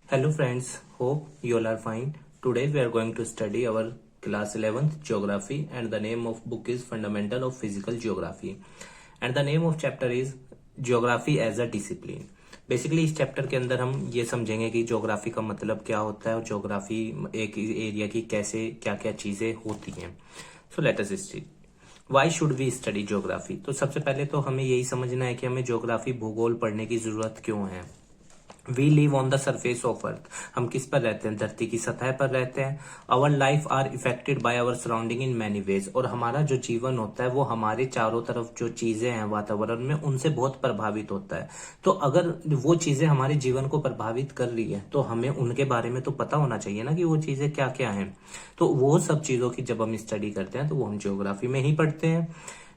Hello friends, hope you all are fine. Today we are going to study our class 11th geography and the name of book is Fundamental of Physical Geography and the name of chapter is Geography as a Discipline. Basically इस chapter के अंदर हम ये समझेंगे कि geography का मतलब क्या होता है और ज्योग्राफी एक एरिया की कैसे क्या क्या चीजें होती हैं. So let us start. Why should we study geography. तो सबसे पहले तो हमें यही समझना है कि हमें ज्योग्राफी भूगोल पढ़ने की जरूरत क्यों है. We live on the surface of earth. हम किस पर रहते हैं, धरती की सतह पर रहते हैं. Our life are affected by our surrounding in many ways. और हमारा जो जीवन होता है वो हमारे चारों तरफ जो चीजें हैं वातावरण में उनसे बहुत प्रभावित होता है. तो अगर वो चीजें हमारे जीवन को प्रभावित कर रही है तो हमें उनके बारे में तो पता होना चाहिए ना कि वो चीजें क्या क्या हैं. तो वो सब चीजों की जब हम स्टडी करते हैं तो वो हम ज्योग्राफी में ही पढ़ते हैं.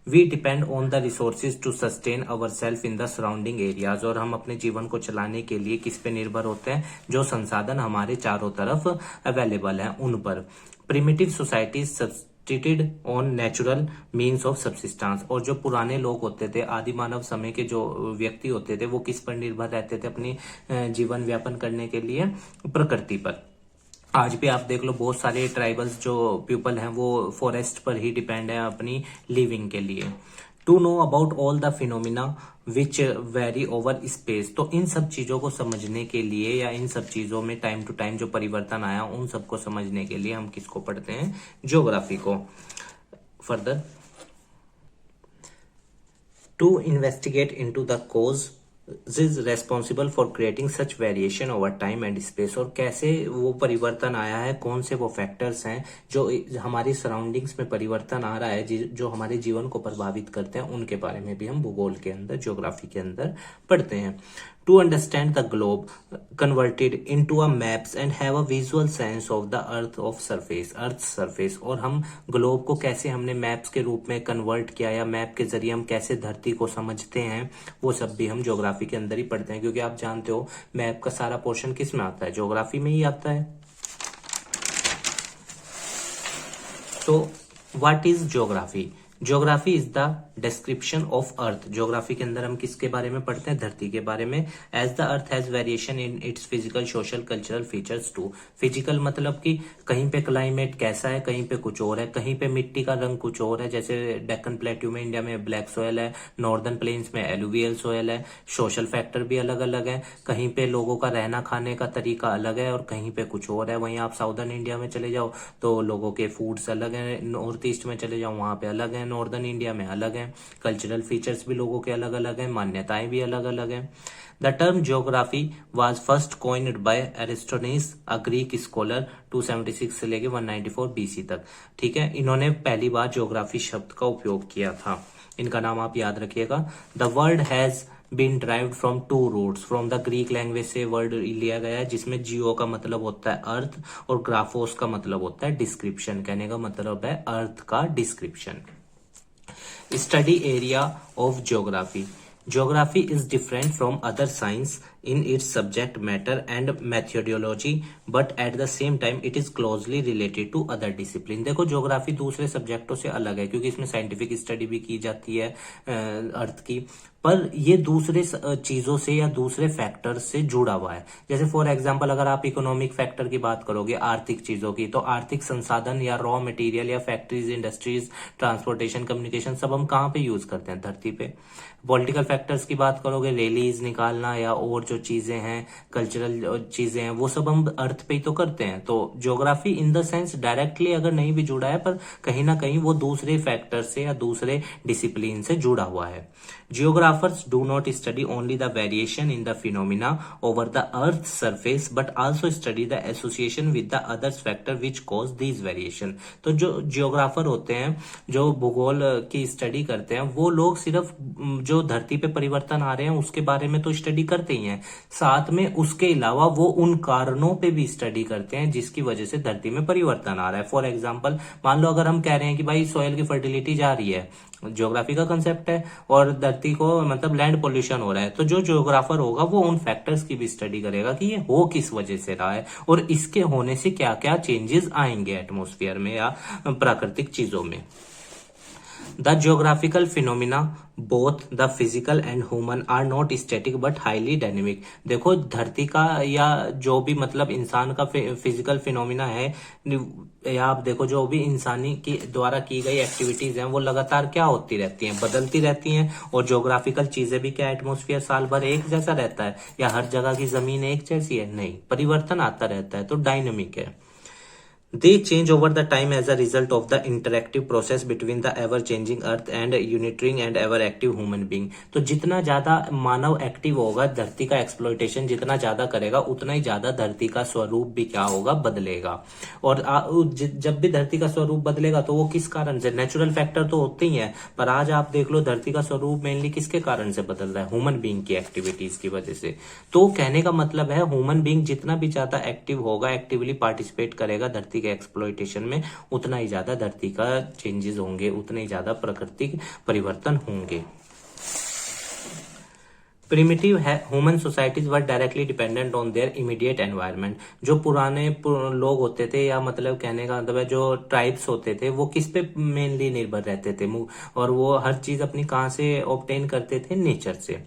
We depend on the resources to sustain our self in the surrounding areas. और हम अपने जीवन को चलाने के लिए किस पे निर्भर होते हैं, जो संसाधन हमारे चारों तरफ अवेलेबल हैं उन पर. Primitive societies substituted on natural means of subsistence. और जो पुराने लोग होते थे, आदि मानव समय के जो व्यक्ति होते थे, वो किस पर निर्भर रहते थे अपनी जीवन व्यापन करने के लिए, प्रकृति पर. आज भी आप देख लो बहुत सारे ट्राइबल्स जो पीपल हैं वो फॉरेस्ट पर ही डिपेंड है अपनी लिविंग के लिए. To know about all the phenomena which vary over space. तो इन सब चीजों को समझने के लिए या इन सब चीजों में टाइम टू टाइम जो परिवर्तन आया उन सबको समझने के लिए हम किसको पढ़ते हैं, ज्योग्राफी को. Further to investigate into the cause is responsible for creating such variation over time and space. और कैसे वो परिवर्तन आया है, कौन से वो फैक्टर्स हैं जो हमारी सराउंडिंग्स में परिवर्तन आ रहा है जो हमारे जीवन को प्रभावित करते हैं, उनके बारे में भी हम भूगोल के अंदर, ज्योग्राफी के अंदर पढ़ते हैं. To understand the globe converted into a maps and have a visual sense of the earth of surface, earth surface. और हम ग्लोब को कैसे हमने मैप्स के रूप में कन्वर्ट किया या मैप के जरिए हम कैसे धरती को समझते हैं, वो सब भी हम ज्योग्राफी के अंदर ही पढ़ते हैं. क्योंकि आप जानते हो मैप का सारा पोर्शन किस में आता है, ज्योग्राफी में ही आता है. तो what is geography. Geography is the description of earth. Geography के अंदर हम किसके बारे में पढ़ते हैं, धरती के बारे में. As the earth has variation in its physical social cultural features too. Physical मतलब कि कहीं पे क्लाइमेट कैसा है, कहीं पे कुछ और है, कहीं पे मिट्टी का रंग कुछ और है. जैसे डेक्कन प्लेट्यू में इंडिया में ब्लैक सोयल है, नॉर्दर्न प्लेन्स में एलुवियल सोयल है. सोशल फैक्टर भी अलग अलग है, कहीं पे लोगों का रहना खाने का तरीका अलग है और कहीं पे कुछ और है. वहीं आप साउदर्न इंडिया में चले जाओ तो लोगों के फूड्स अलग है, नॉर्थ ईस्ट में चले जाओ वहां पे अलग है, नॉर्दर्न इंडिया में अलग है. कल्चरल फीचर्स भी लोगों के अलग अलग हैं, मान्यताएं भी अलग अलग हैं. The term geography was first coined by Eratosthenes, a Greek scholar, 276 से लेके 194 बीसी तक. ठीक है, इन्होंने पहली बार ज्योग्राफी शब्द का उपयोग किया था. इनका नाम आप याद रखिएगा. The word has been derived from two roots. From the Greek language से वर्ड लिया गया है जिसमें जियो का मतलब होता है अर्थ और ग्राफोस का मतलब होता है डिस्क्रिप्शन. कहने का मतलब है अर्थ का description. Study area of geography. Geography is different from other science in its subject matter and methodology, but at the same time it is closely related to other discipline. देखो ज्योग्राफी दूसरे सब्जेक्टों से अलग है क्योंकि इसमें साइंटिफिक स्टडी भी की जाती है अर्थ की, पर ये दूसरे चीजों से या दूसरे फैक्टर से जुड़ा हुआ है. जैसे फॉर एग्जांपल अगर आप इकोनॉमिक फैक्टर की बात करोगे, आर्थिक चीजों की, तो आर्थिक संसाधन या रॉ मटेरियल या फैक्ट्रीज, इंडस्ट्रीज, ट्रांसपोर्टेशन, कम्युनिकेशन सब हम कहाँ पे यूज करते हैं, धरती पे. पॉलिटिकल फैक्टर्स की बात करोगे, रैलीज निकालना या और जो चीजें हैं, कल्चरल चीजें हैं, वो सब हम अर्थ पे ही तो करते हैं. तो geography in the sense directly अगर नहीं भी जुड़ा है पर कहीं ना कहीं वो दूसरे फैक्टर से या दूसरे डिसिप्लिन से जुड़ा हुआ है. Geographers do not study only the variation in the phenomena over the Earth's surface, but also study the association with the other factor which cause these variation. तो जो जियोग्राफर होते हैं, जो भूगोल की स्टडी करते हैं, वो लोग सिर्फ जो धरती पे परिवर्तन आ रहे हैं उसके बारे में तो स्टडी करते ही हैं, साथ में उसके अलावा वो उन कारणों पे भी स्टडी करते हैं जिसकी वजह से धरती में परिवर्तन आ रहा है. फॉर एग्जाम्पल मान लो अगर हम कह रहे हैं कि भाई सॉइल की फर्टिलिटी जा रही है, ज्योग्राफी का कंसेप्ट है, और धरती को मतलब लैंड पोल्यूशन हो रहा है, तो जो ज्योग्राफर होगा वो उन फैक्टर्स की भी स्टडी करेगा कि ये हो किस वजह से रहा है और इसके होने से क्या क्या चेंजेस आएंगे एटमॉस्फेयर में या प्राकृतिक चीजों में. The geographical phenomena both the physical and human are not static but highly dynamic. देखो धरती का या जो भी मतलब इंसान का फिजिकल फिनोमिना है, या आप देखो जो भी इंसानी की द्वारा की गई एक्टिविटीज हैं वो लगातार क्या होती रहती हैं, बदलती रहती हैं। और ज्योग्राफिकल चीजें भी क्या, एटमॉस्फेयर साल भर एक जैसा रहता है या हर जगह की जमीन एक जैसी है? नहीं, परिवर्तन आता रहता है, तो डायनेमिक है। They change over the time as a result of the interactive process between the ever-changing earth and unitary and ever-active human being। तो जितना ज्यादा मानव एक्टिव होगा, धरती का एक्सप्लॉइटेशन जितना ज्यादा करेगा, उतना ही ज्यादा धरती का स्वरूप भी क्या होगा, बदलेगा। और जब भी धरती का स्वरूप बदलेगा तो वो किस कारण से, नेचुरल फैक्टर तो होते ही है, पर आज आप देख लो धरती का स्वरूप मेनली किसके कारण से बदल रहा है, ह्यूमन बीइंग की एक्टिविटीज की वजह से। तो कहने का मतलब है ह्यूमन बीइंग जितना भी ज्यादा एक्टिव होगा, एक्टिवली पार्टिसिपेट करेगा धरती के एक्सप्लॉइटेशन में, उतना ही ज्यादा धरती का चेंजेस होंगे, उतने ही ज्यादा प्राकृतिक परिवर्तन होंगे। Primitive human societies were directly dependent on their immediate environment. जो पुराने लोग होते थे, या मतलब कहने का मतलब है जो ट्राइब्स होते थे, वो किस पे मेनली निर्भर रहते थे, और वो हर चीज अपनी कहां से ऑब्टेन करते थे, नेचर से।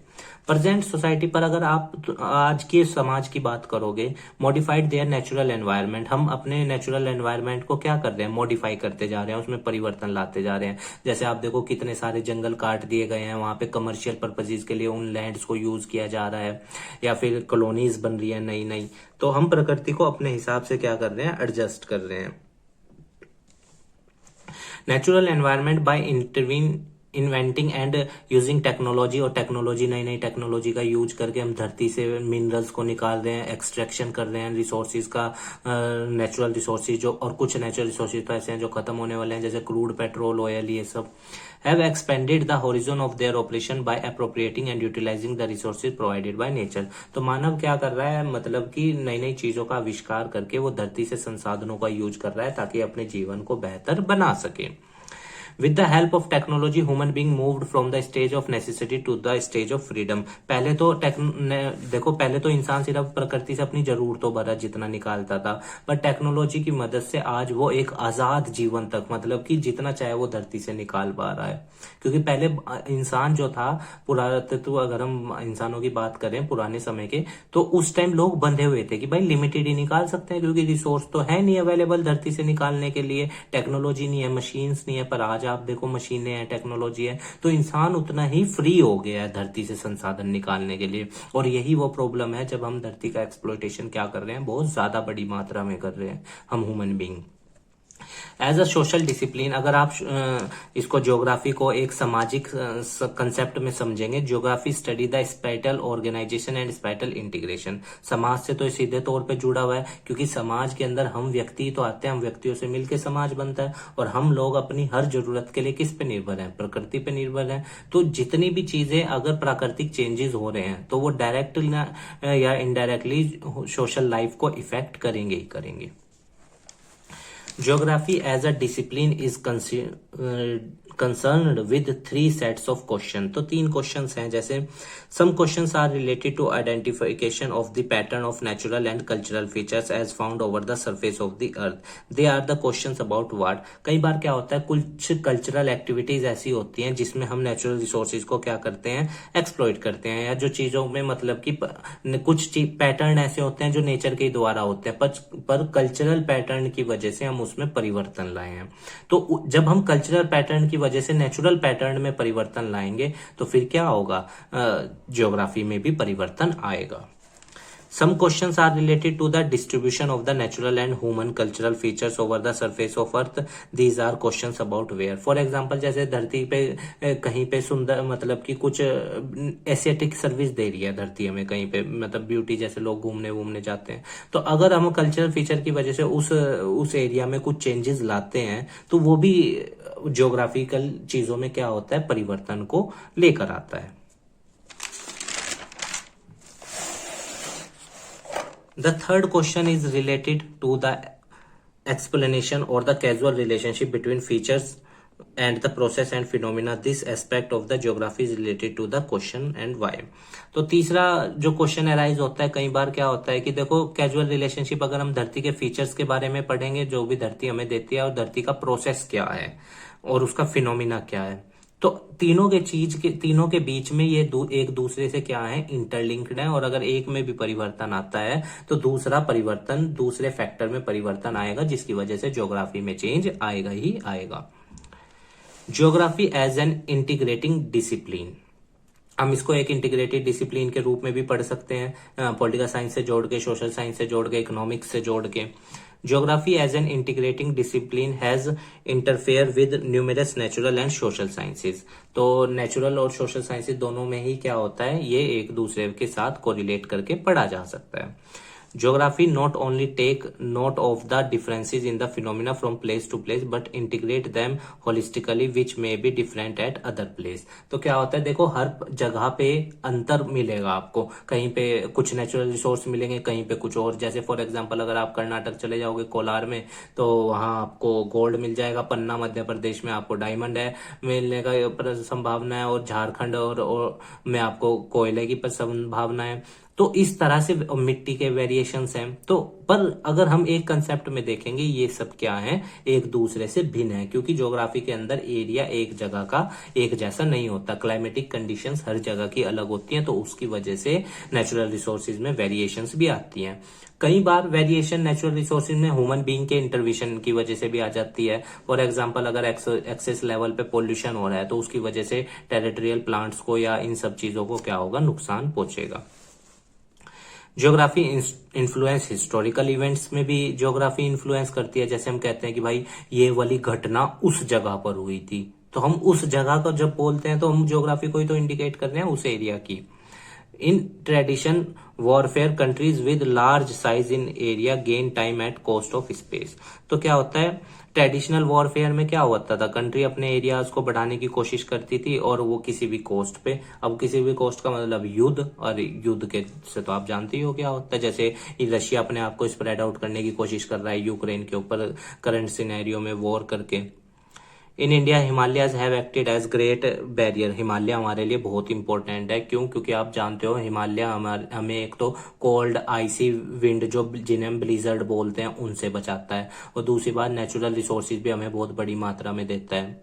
प्रेजेंट सोसाइटी पर अगर आप आज के समाज की बात करोगे, मॉडिफाइड देयर नेचुरल एनवायरनमेंट, हम अपने नेचुरल एनवायरनमेंट को क्या कर रहे हैं, मॉडिफाई करते जा रहे हैं, उसमें परिवर्तन लाते जा रहे हैं। जैसे आप देखो कितने सारे जंगल काट दिए गए हैं, वहां पे कमर्शियल पर्पजेज के लिए उन लैंड्स को यूज किया जा रहा है, या फिर कॉलोनीज बन रही है नई नई। तो हम प्रकृति को अपने हिसाब से क्या कर रहे हैं, एडजस्ट कर रहे हैं। Natural environment by inventing and using technology, और टेक्नोलॉजी, नई नई टेक्नोलॉजी का यूज करके हम धरती से मिनरल्स को निकाल रहे हैं, एक्सट्रैक्शन कर रहे हैं रिसोर्सेज का, नेचुरल रिसोर्सेज जो, और कुछ नेचुरल रिसोर्सेज तो ऐसे हैं जो खत्म होने वाले हैं, जैसे क्रूड, पेट्रोल, ऑयल, ये सब। Have expanded the horizon of their operation by appropriating and utilising the resources provided by nature. तो मानव क्या कर रहा है, मतलब कि नई नई चीजों का आविष्कार करके वो धरती से संसाधनों का यूज कर रहा है ताकि अपने जीवन को बेहतर बना सके। With the help of technology, human being moved from the stage of necessity to the stage of freedom। पहले तो देखो पहले तो इंसान सिर्फ प्रकृति से अपनी जरूरतों भर जितना निकालता था, पर टेक्नोलॉजी की मदद से आज वो एक आजाद जीवन तक, मतलब कि जितना चाहे वो धरती से निकाल पा रहा है। क्योंकि पहले इंसान जो था, पुरातत्व अगर हम इंसानों की बात करें पुराने समय के, तो उस टाइम लोग बंधे हुए थे कि भाई लिमिटेड ही निकाल सकते हैं, क्योंकि रिसोर्स तो है नहीं अवेलेबल धरती से निकालने के लिए, टेक्नोलॉजी नहीं है, मशीन्स नहीं है। पर आज आप देखो मशीनें हैं, टेक्नोलॉजी है, तो इंसान उतना ही फ्री हो गया है धरती से संसाधन निकालने के लिए। और यही वो प्रॉब्लम है जब हम धरती का एक्सप्लॉइटेशन क्या कर रहे हैं, बहुत ज्यादा बड़ी मात्रा में कर रहे हैं हम human being. As a social discipline, अगर आप इसको ज्योग्राफी को एक सामाजिक कंसेप्ट में समझेंगे, geography study the spatial organisation and spatial integration. समाज से तो सीधे तौर पे जुड़ा हुआ है, क्योंकि समाज के अंदर हम व्यक्ति तो आते हैं, हम व्यक्तियों से मिलकर समाज बनता है, और हम लोग अपनी हर जरूरत के लिए किस पे निर्भर हैं, प्रकृति पे निर्भर हैं। तो जितनी भी चीजें अगर प्राकृतिक चेंजेस हो रहे हैं तो वो डायरेक्ट या इनडायरेक्टली सोशल लाइफ को इफेक्ट करेंगे ही करेंगे। Geography as a discipline is concerned with 3 sets of question। तो 3 क्वेश्चंस हैं, जैसे some questions are related to identification of the pattern of natural and cultural features as found over the surface of the earth। they are the questions about what। कई बार क्या होता है, कुछ cultural activities ऐसी होती हैं जिसमें हम नेचुरल रिसोर्सेज को क्या करते हैं, एक्सप्लॉइट करते हैं, या जो चीजों में मतलब कि कुछ पैटर्न ऐसे होते हैं जो नेचर के द्वारा होते हैं, पर कल्चरल पैटर्न की वजह से हम उसमें परिवर्तन लाए हैं। तो जब हम कल्चरल पैटर्न की वजह से नेचुरल पैटर्न में परिवर्तन लाएंगे तो फिर क्या होगा, ज्योग्राफी में भी परिवर्तन आएगा। Some questions are related to the distribution of the natural and human cultural features over the surface of earth। These are questions about where। For example, जैसे धरती पे कहीं पे सुंदर, मतलब कि कुछ एस्थेटिक सर्विस दे रही है धरती हमें कहीं पे, मतलब ब्यूटी, जैसे लोग घूमने जाते हैं, तो अगर हम कल्चरल फीचर की वजह से उस एरिया में कुछ चेंजेस लाते हैं तो वो भी ज्योग्राफिकल चीजों में क्या होता है, परिवर्तन को लेकर आता है। The third question is related to the explanation or the causal relationship between features and the process and phenomena। This aspect of the geography is related to the question and why। तो तीसरा जो question arise होता है कई बार क्या होता है कि देखो कैजुअल रिलेशनशिप, अगर हम धरती के फीचर्स के बारे में पढ़ेंगे, जो भी धरती हमें देती है, और धरती का प्रोसेस क्या है, और उसका फिनोमिना क्या है। तो तीनों के बीच में ये एक दूसरे से क्या है, इंटरलिंक्ड है, और अगर एक में भी परिवर्तन आता है तो दूसरे फैक्टर में परिवर्तन आएगा, जिसकी वजह से ज्योग्राफी में चेंज आएगा ही आएगा। Geography as an integrating discipline, हम इसको एक इंटीग्रेटेड डिसिप्लिन के रूप में भी पढ़ सकते हैं, पॉलिटिकल साइंस से जोड़ के, सोशल साइंस से जोड़ के, इकोनॉमिक्स से जोड़ के। Geography as an integrating discipline has interfere with numerous natural and social sciences. तो नेचुरल और सोशल साइंसेज दोनों में ही क्या होता है, ये एक दूसरे के साथ कोरिलेट करके पढ़ा जा सकता है। Geography not only take note of the differences in the phenomena from place to place but integrate them holistically which may be different at other place। तो क्या होता है, देखो हर जगह पे अंतर मिलेगा आपको, कहीं पे कुछ नेचुरल रिसोर्स मिलेंगे, कहीं पे कुछ और। जैसे फॉर एग्जांपल अगर आप कर्नाटक चले जाओगे कोलार में, तो वहां आपको गोल्ड मिल जाएगा, पन्ना मध्य प्रदेश में आपको डायमंड है मिलने का संभावना है, और झारखंड और में आपको कोयले की संभावना है। तो इस तरह से मिट्टी के वेरिएशंस हैं। तो पर अगर हम एक कंसेप्ट में देखेंगे, ये सब क्या है, एक दूसरे से भिन्न है, क्योंकि ज्योग्राफी के अंदर एरिया एक जगह का एक जैसा नहीं होता, क्लाइमेटिक कंडीशंस हर जगह की अलग होती हैं, तो उसकी वजह से नेचुरल रिसोर्सेज में वेरिएशंस भी आती हैं। कई बार वेरिएशन नेचुरल रिसोर्सेज में ह्यूमन बीइंग के इंटरवेंशन की वजह से भी आ जाती है। फॉर एग्जांपल अगर एक्सेस लेवल पे पोल्यूशन हो रहा है, तो उसकी वजह से टेरिटोरियल प्लांट्स को या इन सब चीजों को क्या होगा, नुकसान पहुंचेगा। ज्योग्राफी इन्फ्लुएंस हिस्टोरिकल इवेंट्स में भी ज्योग्राफी इन्फ्लुएंस करती है। जैसे हम कहते हैं कि भाई ये वाली घटना उस जगह पर हुई थी, तो हम उस जगह को जब बोलते हैं तो हम ज्योग्राफी को ही तो इंडिकेट कर रहे हैं, उस एरिया की। In tradition warfare countries with large size in area gain time at cost of space. तो क्या होता है, ट्रेडिशनल वॉरफेयर में क्या होता था, कंट्री अपने एरियाज को बढ़ाने की कोशिश करती थी, और वो किसी भी कॉस्ट पे। अब किसी भी कॉस्ट का मतलब युद्ध, और युद्ध के से तो आप जानते ही हो क्या होता है। जैसे रशिया अपने आप को स्प्रेड आउट करने की कोशिश कर रहा है यूक्रेन के ऊपर करंट सिनेरियो में वॉर करके। In India Himalayas have acted as great barrier. Himalaya हमारे लिए बहुत इंपॉर्टेंट है, क्यों, क्योंकि आप जानते हो हिमालय हमें एक तो कोल्ड आइसी विंड, जो जिन्हें हम ब्लिजर्ड बोलते हैं, उनसे बचाता है, और दूसरी बात नेचुरल रिसोर्सेज भी हमें बहुत बड़ी मात्रा में देता है।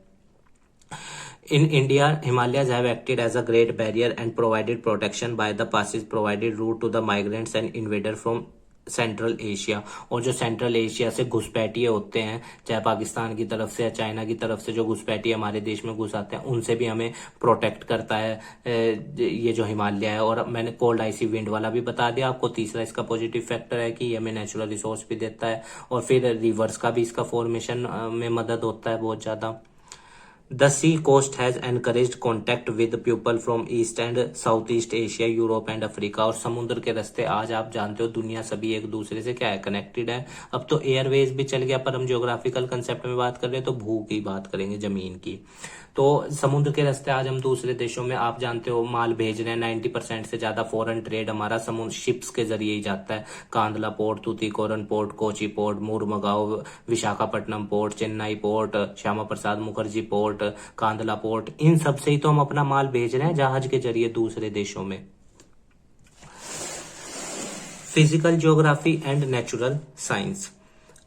In India, Himalayas have acted as a great barrier and provided protection by the passes provided route to the migrants and invader from central Asia. और जो सेंट्रल एशिया से घुसपैठिए होते हैं, चाहे पाकिस्तान की तरफ से या चाइना की तरफ से जो घुसपैठिए हमारे देश में घुस आते हैं, उनसे भी हमें प्रोटेक्ट करता है ये जो हिमालय है। और मैंने कोल्ड आइसी विंड वाला भी बता दिया आपको। तीसरा इसका पॉजिटिव फैक्टर है कि ये हमें नेचुरल रिसोर्स भी देता है, और फिर रिवर्स का भी इसका फॉर्मेशन में मदद होता है बहुत ज्यादा। The sea coast has encouraged contact with people from East and Southeast Asia, Europe and Africa। और समुद्र के रास्ते आज आप जानते हो दुनिया सभी एक दूसरे से क्या है, कनेक्टेड है। अब तो एयरवेज भी चल गया, पर हम ज्योग्राफिकल कंसेप्ट में बात कर रहे हैं तो भू की बात करेंगे, जमीन की। तो समुद्र के रास्ते आज हम दूसरे देशों में आप जानते हो माल भेज रहे हैं। 90% से ज्यादा फॉरेन ट्रेड हमारा समुद्र शिप्स के जरिए ही जाता है। Kandla port, Tuticorin port, Kochi port, Mormugao, Visakhapatnam port, Chennai port, Shyama Prasad Mukherjee port, Kandla port, इन सब से ही तो हम अपना माल भेज रहे हैं जहाज के जरिए दूसरे देशों में। Physical geography and natural science.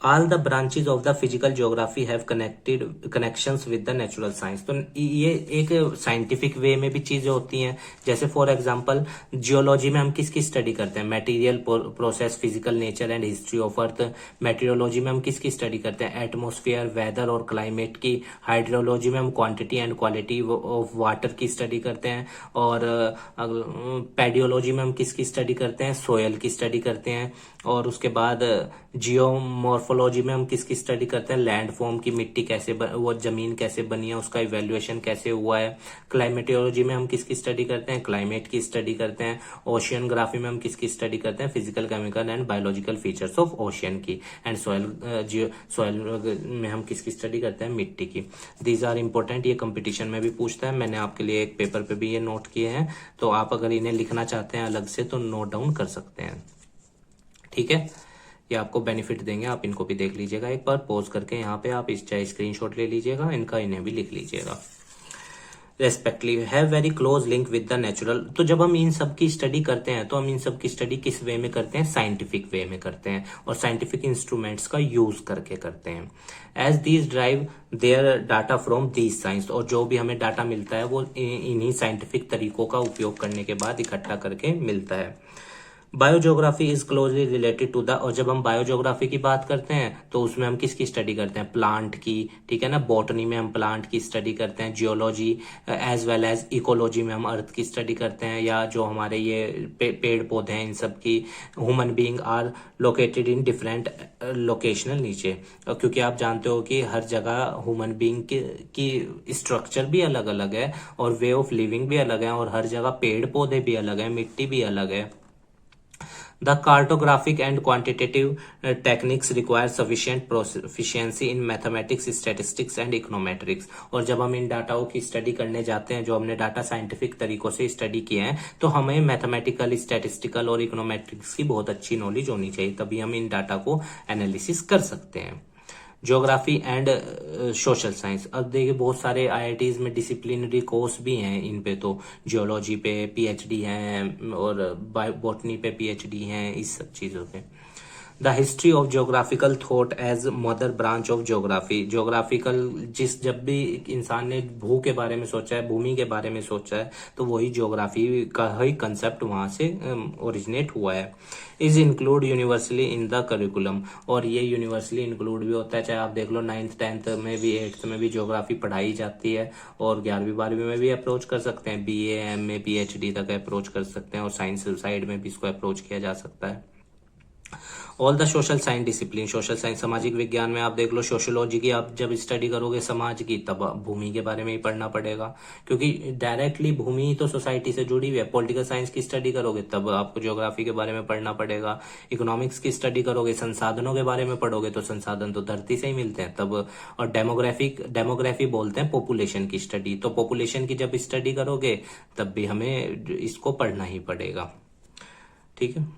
All the branches of the physical geography have connections with the natural science। तो ये एक साइंटिफिक वे में भी चीजें होती हैं। जैसे फॉर एग्जांपल जियोलॉजी में हम किसकी स्टडी करते हैं, material process, physical nature and history of earth. Meteorology में हम किसकी स्टडी करते हैं, एटमॉस्फेयर, वेदर और क्लाइमेट की। हाइड्रोलॉजी में हम quantity and quality of water की स्टडी करते हैं। और पेडियोलॉजी में हम किसकी स्टडी करते हैं, सोयल की स्टडी करते हैं। और उसके बाद जियोमॉर्फोलॉजी में हम किसकी स्टडी करते हैं, लैंड फॉर्म की, मिट्टी कैसे वो जमीन कैसे बनी है, उसका इवेल्युएशन कैसे हुआ है। क्लाइमेटोलॉजी में हम किसकी स्टडी करते हैं, क्लाइमेट की स्टडी करते हैं। ओशियनग्राफी में हम किसकी स्टडी करते हैं, physical, chemical and biological features of ocean की। एंड सॉइल में हम किसकी स्टडी करते हैं, मिट्टी की। दीज आर इंपॉर्टेंट, ये कंपटीशन में भी पूछता है। मैंने आपके लिए एक पेपर पे भी ये नोट किए हैं, तो आप अगर इन्हें लिखना चाहते हैं अलग से तो नोट डाउन कर सकते हैं। ठीक है, ये आपको बेनिफिट देंगे, आप इनको भी देख लीजिएगा एक बार पॉज करके। यहाँ पे आप चाहे स्क्रीनशॉट ले लीजिएगा इनका, इन्हें भी लिख लीजिएगा। Respectively have very close link with the natural. तो जब हम इन सब की स्टडी करते हैं तो हम इन सब की स्टडी किस वे में करते हैं, साइंटिफिक वे में करते हैं और साइंटिफिक इंस्ट्रूमेंट्स का यूज करके करते हैं। As these drive their data from these science, और जो भी हमें डाटा मिलता है वो इन्हीं साइंटिफिक तरीकों का उपयोग करने के बाद इकट्ठा करके मिलता है। Biogeography is closely related to the, और जब हम बायोजियोग्राफी की बात करते हैं तो उसमें हम किसकी स्टडी करते हैं, प्लांट की, ठीक है ना। बॉटनी में हम प्लांट की स्टडी करते हैं, geology as well as ecology में हम अर्थ की स्टडी करते हैं, या जो हमारे ये पेड़ पौधे हैं इन सब की। Human being are located in different locational niche, क्योंकि आप जानते हो कि हर जगह ह्यूमन बीइंग की स्ट्रक्चर भी अलग अलग है और वे ऑफ लिविंग भी अलग है, और हर जगह पेड़ पौधे भी अलग है, मिट्टी भी अलग है। The cartographic and quantitative techniques require sufficient proficiency in mathematics, statistics and econometrics। और जब हम इन डाटाओं की स्टडी करने जाते हैं, जो हमने डाटा साइंटिफिक तरीकों से स्टडी किए हैं, तो हमें मैथमेटिकल, स्टैटिस्टिकल और इकोनोमेट्रिक्स की बहुत अच्छी नॉलेज होनी चाहिए, तभी हम इन डाटा को एनालिसिस कर सकते हैं। ज्योग्राफी एंड सोशल साइंस, अब देखिए बहुत सारे आईआईटीज में डिसिप्लिनरी कोर्स भी हैं इन पे, तो जियोलॉजी पे पीएचडी हैं और बॉटनी पे पीएचडी हैं, इस सब चीजों पे। The history of geographical thought as mother branch of geography, geographical जब भी इंसान ने भू के बारे में सोचा है, भूमि के बारे में सोचा है, तो वही ज्योग्राफी का ही कंसेप्ट वहां से ओरिजिनेट हुआ है। Is include universally in the curriculum, और ये यूनिवर्सली इंक्लूड भी होता है, चाहे आप देख लो 9th 10th में भी 8th में भी ज्योग्राफी पढ़ाई जाती है, और 11वीं 12वीं में भी अप्रोच कर सकते हैं, बीए एमए पीएचडी तक अप्रोच कर सकते हैं, और साइंस साइड में भी इसको अप्रोच किया जा सकता है। All the social science discipline, social science सामाजिक विज्ञान में आप देख लो, सोशियोलॉजी की आप जब स्टडी करोगे समाज की, तब भूमि के बारे में ही पढ़ना पड़ेगा, क्योंकि डायरेक्टली भूमि तो सोसाइटी से जुड़ी हुई है। पॉलिटिकल साइंस की स्टडी करोगे तब आपको ज्योग्राफी के बारे में पढ़ना पड़ेगा। इकोनॉमिक्स की स्टडी करोगे, संसाधनों के बारे में पढ़ोगे, तो संसाधन तो धरती से ही मिलते हैं तब। और डेमोग्राफी बोलते हैं पॉपुलेशन की स्टडी, तो पॉपुलेशन की जब स्टडी करोगे तब भी हमें इसको पढ़ना ही पड़ेगा, ठीक है।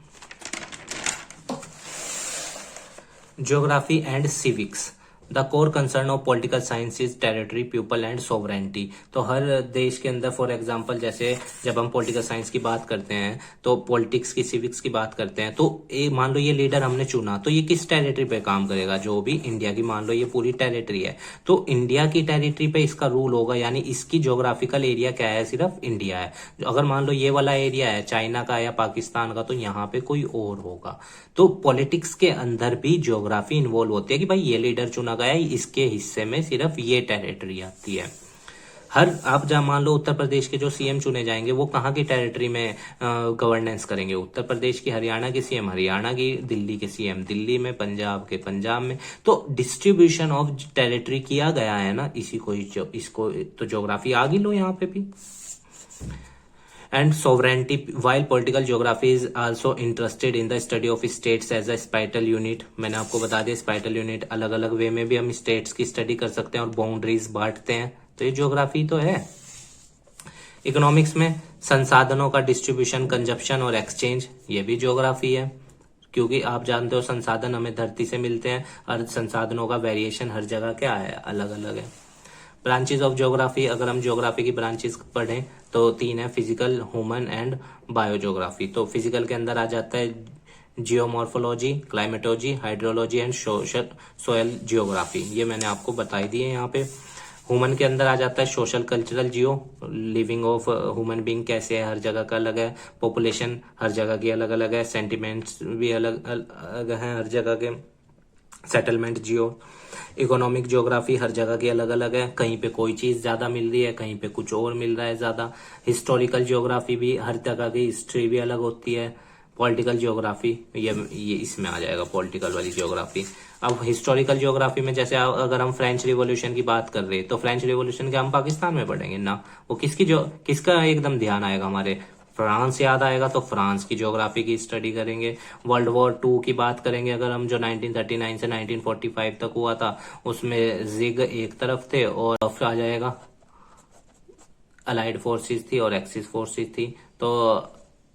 Geography and civics, the core concern of political science is territory, people and sovereignty. तो हर देश के अंदर, फॉर एग्जांपल जैसे जब हम पॉलिटिकल साइंस की बात करते हैं, तो पॉलिटिक्स की, सिविक्स की बात करते हैं, तो मान लो ये लीडर हमने चुना, तो ये किस टेरिटरी पे काम करेगा, जो भी इंडिया की, मान लो ये पूरी टेरिटरी है, तो इंडिया की टेरिटरी पे इसका रूल होगा, यानी इसकी ज्योग्राफिकल एरिया क्या है, सिर्फ इंडिया है। अगर मान लो ये वाला एरिया है चाइना का या पाकिस्तान का, तो यहाँ पे कोई और होगा। तो पॉलिटिक्स के अंदर भी ज्योग्राफी इन्वॉल्व होती है कि भाई ये लीडर चुना गया है, इसके हिस्से में सिर्फ ये टेरिटरी आती है। आप जहां मान लो उत्तर प्रदेश के जो सीएम चुने जाएंगे, वो कहाँ की टेरिटरी में गवर्नेंस करेंगे, उत्तर प्रदेश की, हरियाणा के सीएम हरियाणा की, दिल्ली के सीएम दिल्ली में, पंजाब के पंजाब में। तो डिस्ट्रीब्यूशन ऑफ टेरिटरी किया गया है ना, इसी को इसको तो ज्योग्राफी आ गई लो यहाँ पे भी। And sovereignty, while political geography is also interested in the study of states as a spatial unit। मैंने आपको बता दिया स्पाइटल यूनिट अलग अलग वे में भी हम स्टेट्स की स्टडी कर सकते हैं और बाउंड्रीज बांटते हैं, तो ये ज्योग्राफी तो है। इकोनॉमिक्स में संसाधनों का डिस्ट्रीब्यूशन, कंजप्शन और एक्सचेंज, ये भी ज्योग्राफी है, क्योंकि आप जानते हो संसाधन हमें धरती से मिलते हैं और संसाधनों का वेरिएशन हर जगह क्या है, अलग अलग है। ब्रांचेज ऑफ ज्योग्राफी, अगर हम ज्योग्राफी की ब्रांचेज पढ़ें तो 3 है, फिजिकल, ह्यूमन एंड बायोज्योग्राफी। तो फिजिकल के अंदर आ जाता है geomorphology, climatology, hydrology and soil geography, ये मैंने आपको बताई दी है यहाँ पे। ह्यूमन के अंदर आ जाता है social cultural Jio, living of human being कैसे है, हर जगह का अलग है। पॉपुलेशन हर जगह की अलग अलग है, सेंटिमेंट्स भी अलग अलग है हर जगह के। सेटलमेंट जियो। इकोनॉमिक ज्योग्राफी हर जगह की अलग अलग है, कहीं पे कोई चीज ज्यादा मिल रही है, कहीं पे कुछ और मिल रहा है ज्यादा। हिस्टोरिकल ज्योग्राफी भी हर जगह की हिस्ट्री भी अलग होती है। पॉलिटिकल ज्योग्राफी ये इसमें आ जाएगा, पॉलिटिकल वाली ज्योग्राफी। अब हिस्टोरिकल ज्योग्राफी में जैसे अगर हम फ्रेंच रिवॉल्यूशन की बात कर रहे हैं, तो फ्रेंच रिवॉल्यूशन के हम पाकिस्तान में पढ़ेंगे ना, वो किसका एकदम ध्यान आएगा, हमारे फ्रांस याद आएगा, तो फ्रांस की ज्योग्राफी की स्टडी करेंगे। वर्ल्ड वॉर 2 की बात करेंगे अगर हम, जो 1939 से 1945 तक हुआ था, उसमें जिग एक तरफ थे और बफ आ जाएगा, अलाइड फोर्सेस थी और एक्सिस फोर्सेस थी। तो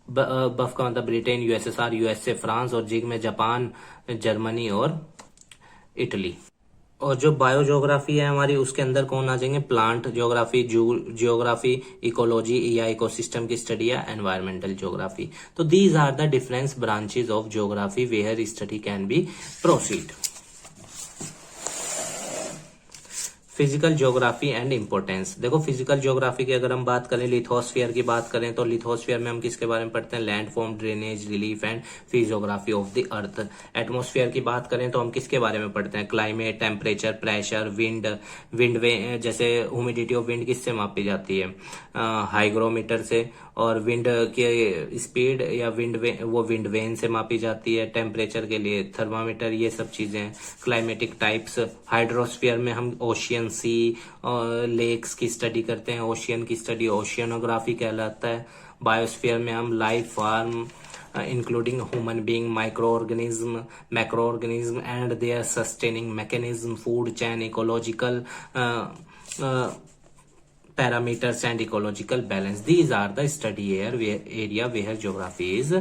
बफ का मतलब ब्रिटेन, यूएसएसआर, यूएसए, फ्रांस, और जिग में जापान, जर्मनी और इटली। और जो बायो ज्योग्राफी है हमारी, उसके अंदर कौन आ जाएंगे, प्लांट ज्योग्राफी, जियोग्राफी, इकोलॉजी या इकोसिस्टम की स्टडी या एनवायरमेंटल ज्योग्राफी। तो these are the difference branches of geography where study can be proceed. Physical geography and importance. देखो फिजिकल ज्योग्राफी की अगर हम बात करें, लिथोस्फीयर की बात करें, तो लिथोस्फीयर में हम किसके बारे में पढ़ते हैं, land form, drainage, relief and physiography of the earth. Atmosphere की बात करें तो हम किसके बारे में पढ़ते हैं, क्लाइमेट, टेम्परेचर, प्रेशर, विंड, जैसे ह्यूमिडिटी ऑफ विंड किससे मापी जाती है, हाइग्रोमीटर से, और विंड की स्पीड या विंड वेन से मापी जाती है। टेम्परेचर के लिए थर्मामीटर, ये सब चीजें। क्लाइमेटिक टाइप्स, हाइड्रोस्फीयर में हम ओशियन, सी और लेक्स की स्टडी करते हैं, ओशियन की स्टडी ओशियनोग्राफी कहलाता है। बायोस्फीयर में हम life form including human being, microorganism, macroorganism and their sustaining mechanism, food chain, ecological parameters and ecological balance. These are the study area where geography is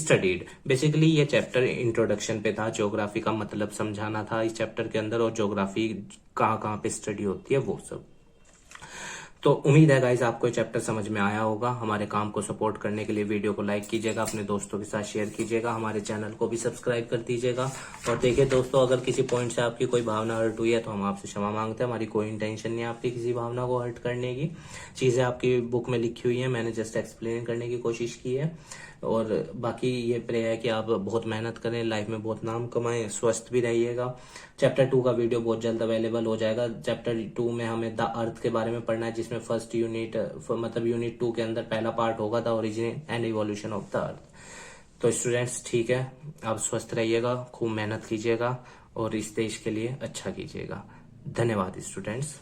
studied. Basically ये chapter introduction पे था, geography का मतलब समझाना था इस chapter के अंदर, और ज्योग्राफी कहाँ कहाँ पे स्टडी होती है वो सब। तो उम्मीद है गाइस आपको ये चैप्टर समझ में आया होगा। हमारे काम को सपोर्ट करने के लिए वीडियो को लाइक कीजिएगा, अपने दोस्तों के साथ शेयर कीजिएगा, हमारे चैनल को भी सब्सक्राइब कर दीजिएगा। और देखिए दोस्तों, अगर किसी पॉइंट से आपकी कोई भावना हर्ट हुई है तो हम आपसे क्षमा मांगते हैं। हमारी कोई इंटेंशन नहीं है आपकी किसी भावना को हर्ट करने की। चीजें आपकी बुक में लिखी हुई है, मैंने जस्ट एक्सप्लेन करने की कोशिश की है। और बाकी ये प्रे है कि आप बहुत मेहनत करें, लाइफ में बहुत नाम कमाएं, स्वस्थ भी रहिएगा। चैप्टर 2 का वीडियो बहुत जल्द अवेलेबल हो जाएगा। चैप्टर 2 में हमें द अर्थ के बारे में पढ़ना है, जिसमें फर्स्ट यूनिट मतलब यूनिट 2 के अंदर पहला पार्ट होगा the origin and evolution of the अर्थ। तो स्टूडेंट्स ठीक है, आप स्वस्थ रहिएगा, खूब मेहनत कीजिएगा और इस देश के लिए अच्छा कीजिएगा। धन्यवाद स्टूडेंट्स।